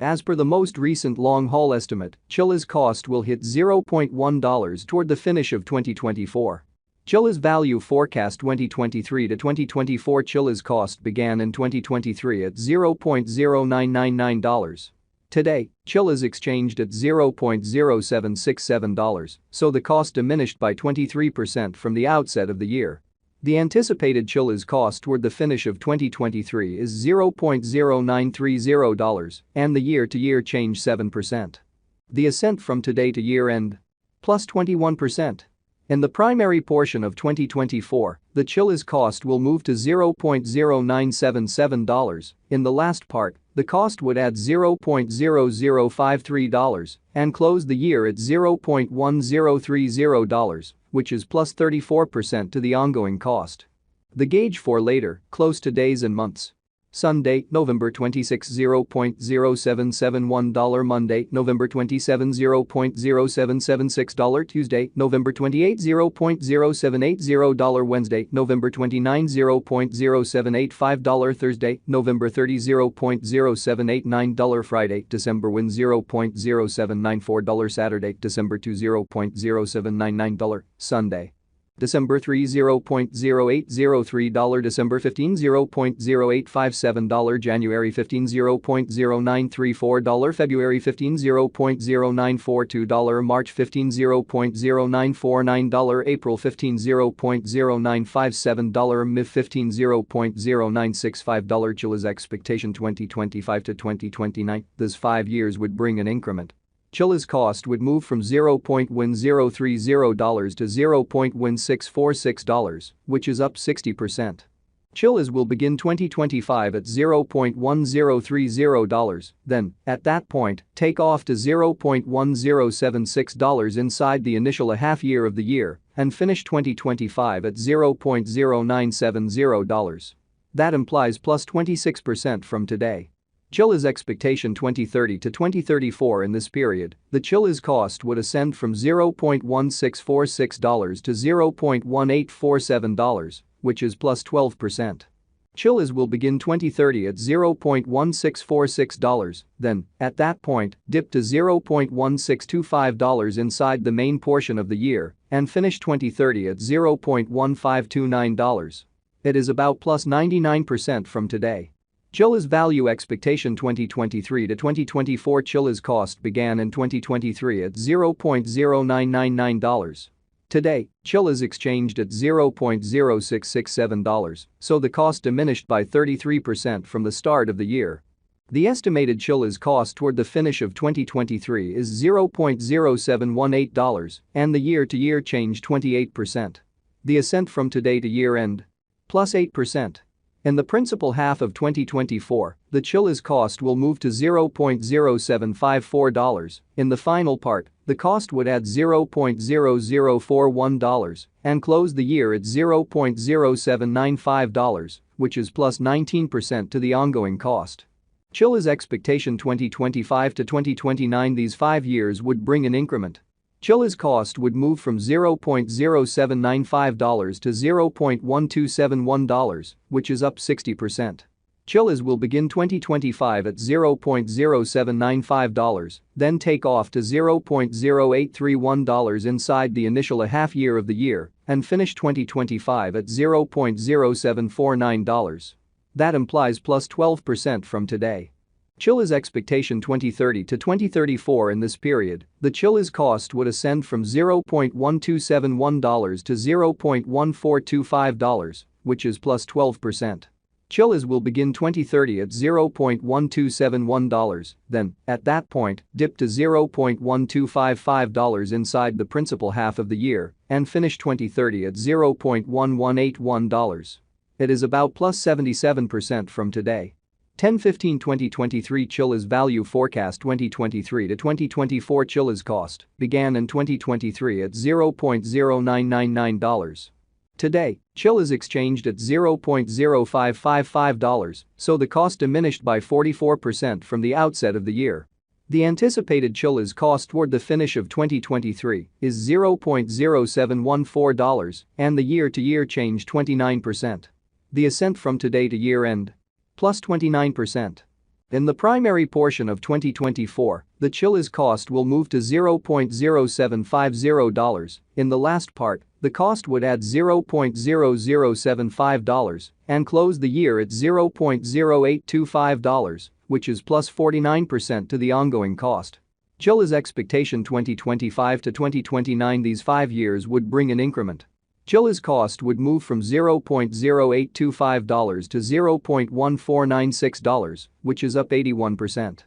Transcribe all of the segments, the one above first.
As per the most recent long-haul estimate, Chilliz cost will hit $0.1 toward the finish of 2024. Chilliz value forecast 2023 to 2024. Chilliz cost began in 2023 at $0.0999. Today, Chilliz exchanged at $0.0767, so the cost diminished by 23% from the outset of the year. The anticipated Chilliz cost toward the finish of 2023 is $0.0930 and the year-to-year change 7%. The ascent from today to year-end? Plus 21%. In the primary portion of 2024, the Chilliz cost will move to $0.0977. In the last part, the cost would add $0.0053 and close the year at $0.1030, which is plus 34% to the ongoing cost. The gauge for later, close to days and months. Sunday, November 26, $0.0771. Monday, November 27, $0.0776. Tuesday, November 28, $0.0780. Wednesday, November 29, $0.0785. Thursday, November 30, $0.0789. Friday, December 1, $0.0794. Saturday, December 2, $0.0799. Sunday, December 3, $0.0803. December 15, $0.0857. January 15, $0.0934. February 15, $0.0942. March 15, $0.0949. April 15, $0.0957. May 15, $0.0965. Chilliz expectation 2025 to 2029. This 5 years would bring an increment. Chilliz cost would move from $0.1030 to $0.1646, which is up 60%. Chilliz will begin 2025 at $0.1030, then, at that point, take off to $0.1076 inside the initial half year of the year and finish 2025 at $0.0970. That implies plus 26% from today. Chilliz expectation 2030 to 2034. In this period, the Chilliz cost would ascend from $0.1646 to $0.1847, which is plus 12%. Chilliz will begin 2030 at $0.1646, then, at that point, dip to $0.1625 inside the main portion of the year and finish 2030 at $0.1529. It is about plus 99% from today. Chilliz value expectation 2023 to 2024. Chilliz cost began in 2023 at $0.0999. Today, Chilliz exchanged at $0.0667, so the cost diminished by 33% from the start of the year. The estimated Chilliz cost toward the finish of 2023 is $0.0718 and the year-to-year change 28%. The ascent from today to year-end? Plus 8%. In the principal half of 2024, the Chilliz cost will move to $0.0754. In the final part, the cost would add $0.0041 and close the year at $0.0795, which is plus 19% to the ongoing cost. Chilliz expectation 2025 to 2029. These 5 years would bring an increment. Chilliz cost would move from $0.0795 to $0.1271, which is up 60%. Chilliz will begin 2025 at $0.0795, then take off to $0.0831 inside the initial half year of the year and finish 2025 at $0.0749. That implies plus 12% from today. Chilliz expectation 2030 to 2034. In this period, the Chilliz cost would ascend from $0.1271 to $0.1425, which is plus 12%. Chilliz will begin 2030 at $0.1271, then, at that point, dip to $0.1255 inside the principal half of the year and finish 2030 at $0.1181. It is about plus 77% from today. 10/15/2023 Chilliz value forecast 2023 to 2024. Chilliz cost began in 2023 at $0.0999. Today, Chilliz exchanged at $0.0555, so the cost diminished by 44% from the outset of the year. The anticipated Chilliz cost toward the finish of 2023 is $0.0714 and the year-to-year change 29%. The ascent from today to year-end? Plus 29%. In the primary portion of 2024, the Chilliz cost will move to $0.0750. In the last part, the cost would add $0.0075 and close the year at $0.0825, which is plus 49% to the ongoing cost. Chilliz expectation 2025 to 2029. These 5 years would bring an increment. Chilliz cost would move from $0.0825 to $0.1496, which is up 81%.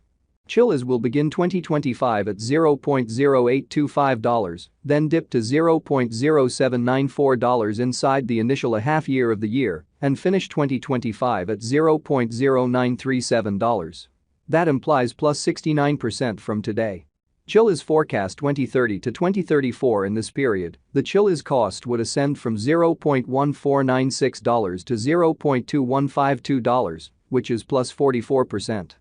Chilliz will begin 2025 at $0.0825, then dip to $0.0794 inside the initial half year of the year, and finish 2025 at $0.0937. That implies plus 69% from today. Chilliz forecast 2030 to 2034. In this period, the Chilliz cost would ascend from $0.1496 to $0.2152, which is plus 44%.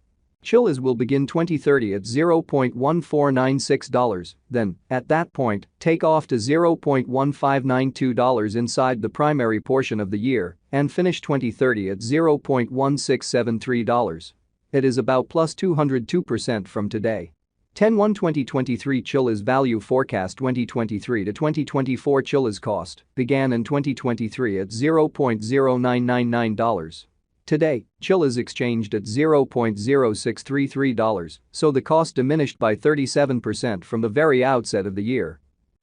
Chilliz will begin 2030 at $0.1496, then, at that point, take off to $0.1592 inside the primary portion of the year, and finish 2030 at $0.1673. It is about plus 202% from today. 10/1/2023 Chilliz value forecast 2023 to 2024 Chilliz cost began in 2023 at $0.0999. Today, Chilliz exchanged at $0.0633, so the cost diminished by 37% from the very outset of the year.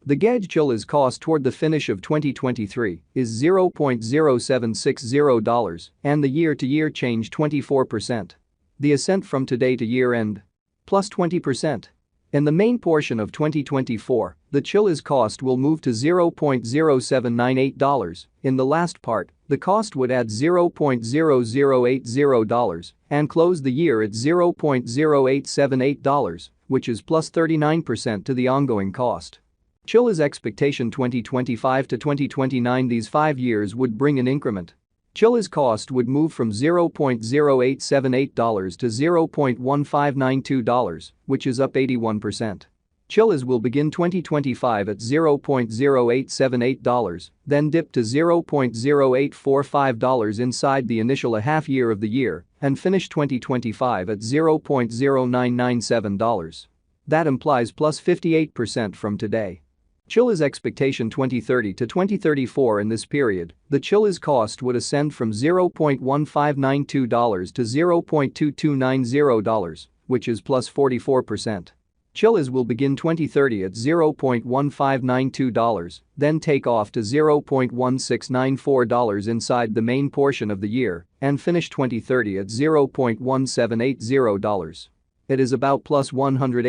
The gauge Chilliz cost toward the finish of 2023 is $0.0760 and the year-to-year change 24%. The ascent from today to year-end? Plus 20%. In the main portion of 2024, the Chilliz cost will move to $0.0798. In the last part, the cost would add $0.0080 and close the year at $0.0878, which is plus 39% to the ongoing cost. Chilliz expectation 2025 to 2029. These 5 years would bring an increment. Chilliz cost would move from $0.0878 to $0.1592, which is up 81%. Chilliz will begin 2025 at $0.0878, then dip to $0.0845 inside the initial half year of the year, and finish 2025 at $0.0997. That implies plus 58% from today. Chilliz expectation 2030 to 2034. In this period, the Chilliz cost would ascend from $0.1592 to $0.2290, which is plus 44%. Chilliz will begin 2030 at $0.1592, then take off to $0.1694 inside the main portion of the year, and finish 2030 at $0.1780. It is about plus 108.